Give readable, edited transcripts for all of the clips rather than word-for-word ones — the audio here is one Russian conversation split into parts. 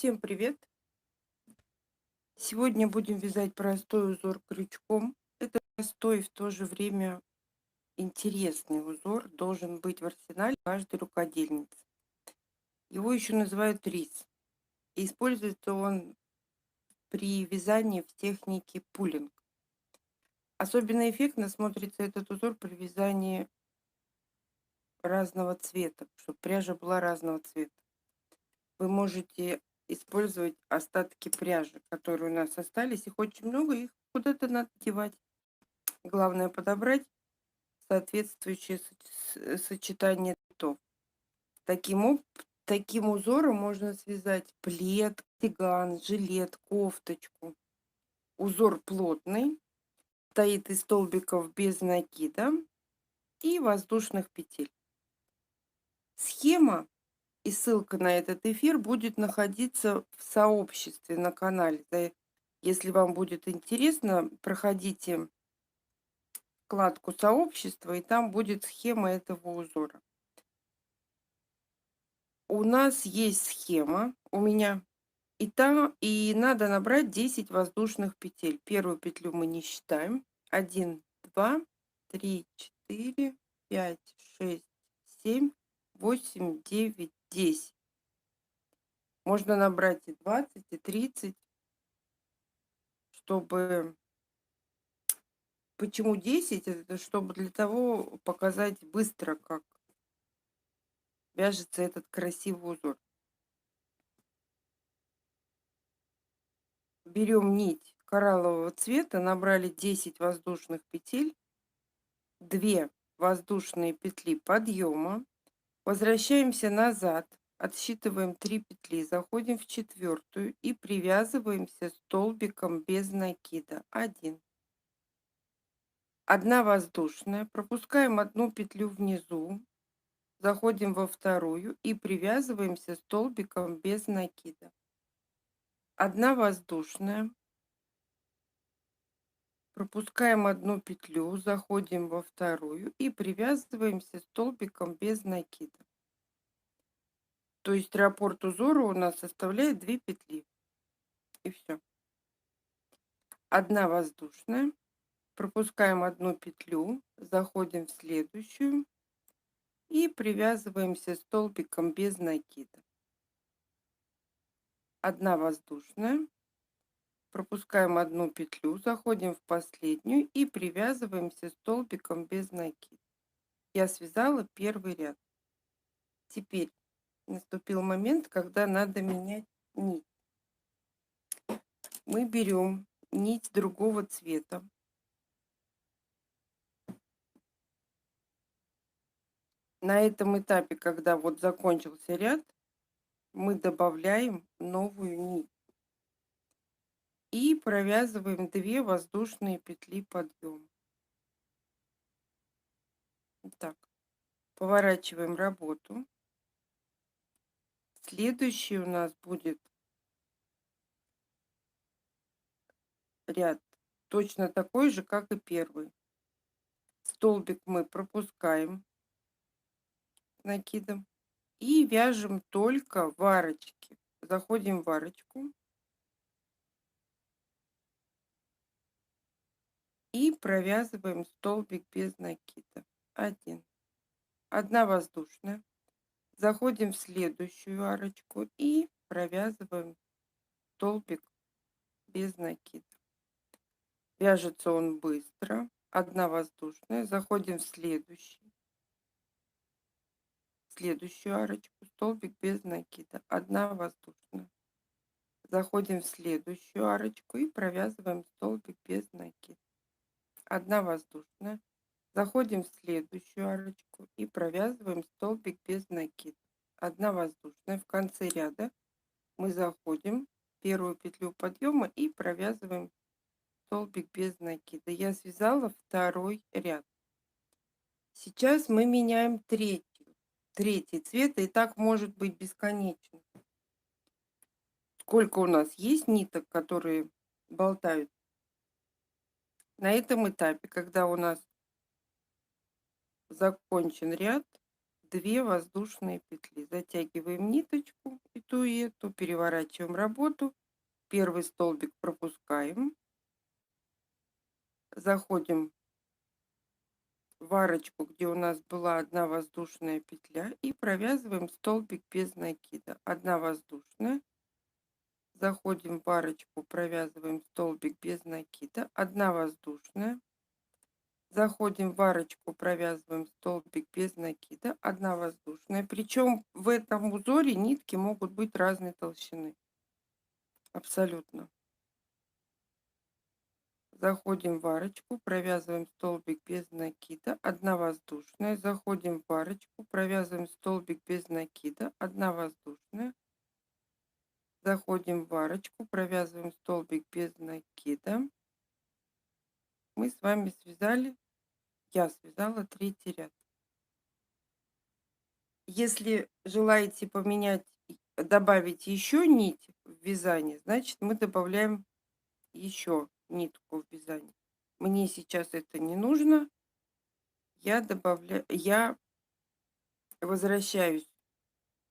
Всем привет! Сегодня будем вязать простой узор крючком. Это простой и в то же время интересный узор должен быть в арсенале каждой рукодельницы. Его еще называют рис. И используется он при вязании в технике пулинг. Особенно эффектно смотрится этот узор при вязании разного цвета, чтобы пряжа была разного цвета. Вы можете использовать остатки пряжи, которые у нас остались. Их очень много, их куда-то надо девать. Главное подобрать соответствующее сочетание цветов. Таким узором можно связать плед, тиган, жилет, кофточку. Узор плотный, состоит из столбиков без накида и воздушных петель. Схема и ссылка на этот эфир будет находиться в сообществе на канале. Если вам будет интересно, проходите вкладку сообщества, и там будет схема этого узора. У нас есть схема, у меня, и надо набрать 10 воздушных петель. Первую петлю мы не считаем. 1, 2, 3, 4, 5, 6, 7, 8, 9, 10. Можно набрать и 20, и 30, чтобы... Почему 10? Это чтобы для того показать быстро, как вяжется этот красивый узор. Берем нить кораллового цвета, набрали 10 воздушных петель, 2 воздушные петли подъема, возвращаемся назад, отсчитываем 3 петли, заходим в четвертую и привязываемся столбиком без накида. 1. 1 воздушная, пропускаем одну петлю внизу, заходим во вторую и привязываемся столбиком без накида. 1 воздушная, пропускаем одну петлю, заходим во вторую и привязываемся столбиком без накида. То есть раппорт узора у нас составляет 2 петли. И все. 1 воздушная, пропускаем одну петлю, заходим в следующую и привязываемся столбиком без накида. 1 воздушная, пропускаем одну петлю, заходим в последнюю и привязываемся столбиком без накида. Я связала первый ряд. Теперь наступил момент, когда надо менять нить. Мы берем нить другого цвета. На этом этапе, когда вот закончился ряд, мы добавляем новую нить и провязываем 2 воздушные петли подъема. Так, поворачиваем работу. Следующий у нас будет ряд точно такой же, как и первый. Столбик мы пропускаем накидом и вяжем только в арочке. Заходим в арочку и провязываем столбик без накида. 1. 1 воздушная. Заходим в следующую арочку и провязываем столбик без накида. Вяжется он быстро. 1 воздушная. Заходим в следующую арочку, столбик без накида. 1 воздушная. Заходим в следующую арочку и провязываем столбик без накида. 1 воздушная. Заходим в следующую арочку и провязываем столбик без накида. 1 воздушная. В конце ряда мы заходим в первую петлю подъема и провязываем столбик без накида. Я связала второй ряд. Сейчас мы меняем третий цвет, и так может быть бесконечно. Сколько у нас есть ниток, которые болтают. На этом этапе, когда у нас закончен ряд, 2 воздушные петли. Затягиваем ниточку и ту, переворачиваем работу. Первый столбик пропускаем. Заходим в арочку, где у нас была 1 воздушная петля, и провязываем столбик без накида. 1 воздушная. Заходим в арочку, провязываем столбик без накида. 1 воздушная. Заходим в арочку, провязываем столбик без накида. 1 воздушная. Причем в этом узоре нитки могут быть разной толщины. Абсолютно. Заходим в арочку, провязываем столбик без накида. 1 воздушная. Заходим в арочку, провязываем столбик без накида. 1 воздушная. Заходим в арочку, провязываем столбик без накида. Мы с вами связали, я связала 3-й ряд. Если желаете поменять, добавить еще нить в вязание, значит мы добавляем еще нитку в вязание. Мне сейчас это не нужно. Я возвращаюсь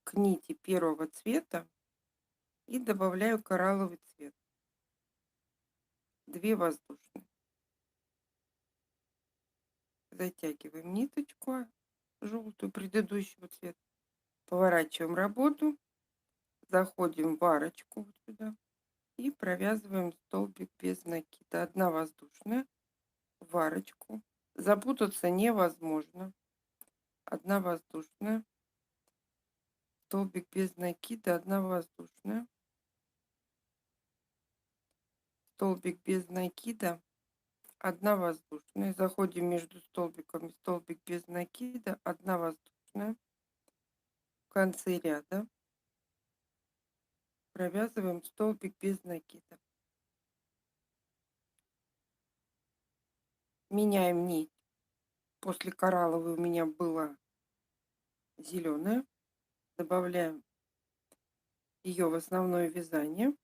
к нити первого цвета и добавляю коралловый цвет. 2 воздушные. Затягиваем ниточку желтую предыдущего цвета. Поворачиваем работу. Заходим в арочку вот сюда и провязываем столбик без накида. 1 воздушная в арочку. Запутаться невозможно. 1 воздушная. Столбик без накида. 1 воздушная. Столбик без накида. 1 воздушная. Заходим между столбиками. Столбик без накида. 1 воздушная. В конце ряда провязываем столбик без накида. Меняем нить. После коралловой у меня была зеленая. Добавляем ее в основное вязание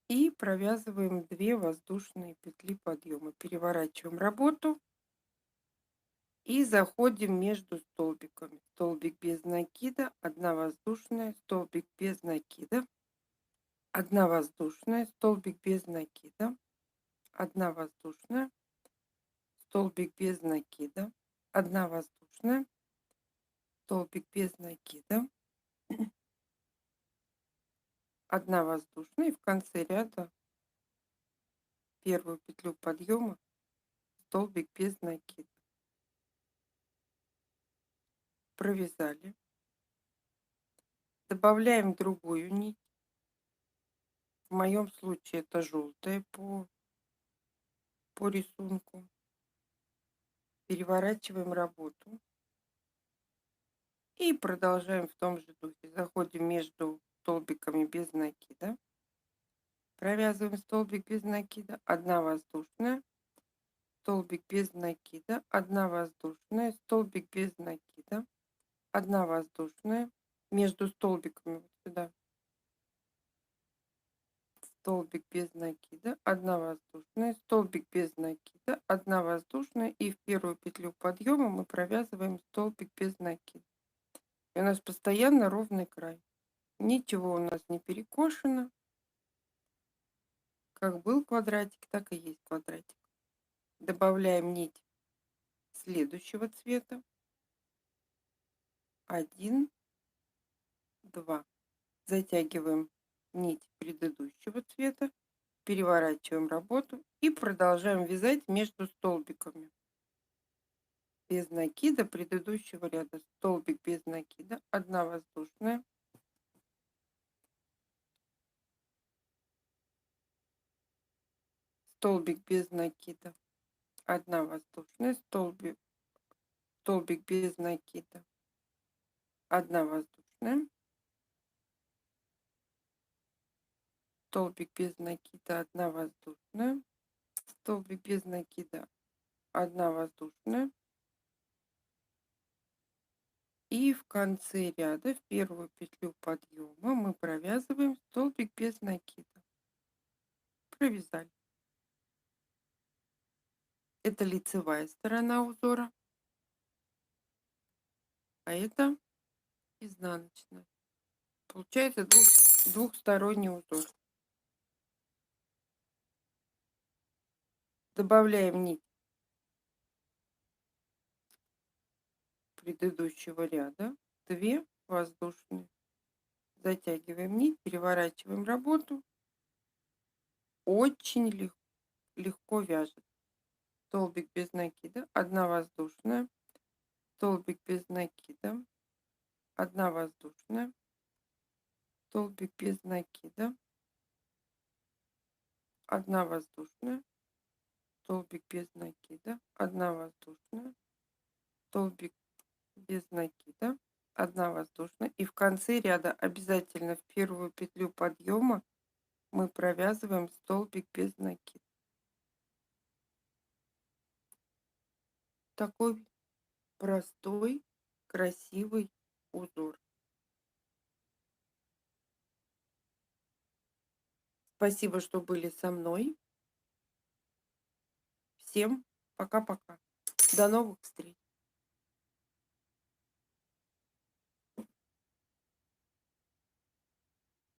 и провязываем 2 воздушные петли подъема. Переворачиваем работу и заходим между столбиками. Столбик без накида, 1 воздушная, столбик без накида, 1 воздушная, столбик без накида, 1 воздушная, столбик без накида, 1 воздушная, столбик без накида, 1 воздушная, и в конце ряда первую петлю подъема столбик без накида. Провязали. Добавляем другую нить. В моем случае это желтая по рисунку. Переворачиваем работу и продолжаем в том же духе. Заходим между столбиками без накида. Провязываем столбик без накида. 1 воздушная. Столбик без накида. 1 воздушная. Столбик без накида. 1 воздушная. Между столбиками вот сюда. Столбик без накида, 1 воздушная, столбик без накида, 1 воздушная, и в первую петлю подъема мы провязываем столбик без накида. И у нас постоянно ровный край. Ничего у нас не перекошено. Как был квадратик, так и есть квадратик. Добавляем нить следующего цвета. 1, 2. Затягиваем нить предыдущего цвета. Переворачиваем работу и продолжаем вязать между столбиками. Без накида предыдущего ряда. Столбик без накида, 1 воздушная, столбик без накида, 1 воздушная, столбик без накида, 1 воздушная, столбик без накида, 1 воздушная, столбик без накида, 1 воздушная. И в конце ряда, в первую петлю подъема, мы провязываем столбик без накида. Провязали. Это лицевая сторона узора, а это изнаночная. Получается двухсторонний узор. Добавляем нить предыдущего ряда, 2 воздушные. Затягиваем нить, переворачиваем работу. Очень легко вяжет. Столбик без накида, 1 воздушная, столбик без накида, 1 воздушная, столбик без накида, 1 воздушная, столбик без накида, 1 воздушная, столбик без накида, 1 воздушная. И в конце ряда обязательно в первую петлю подъема мы провязываем столбик без накида. Такой простой, красивый узор. Спасибо, что были со мной. Всем пока-пока. До новых встреч.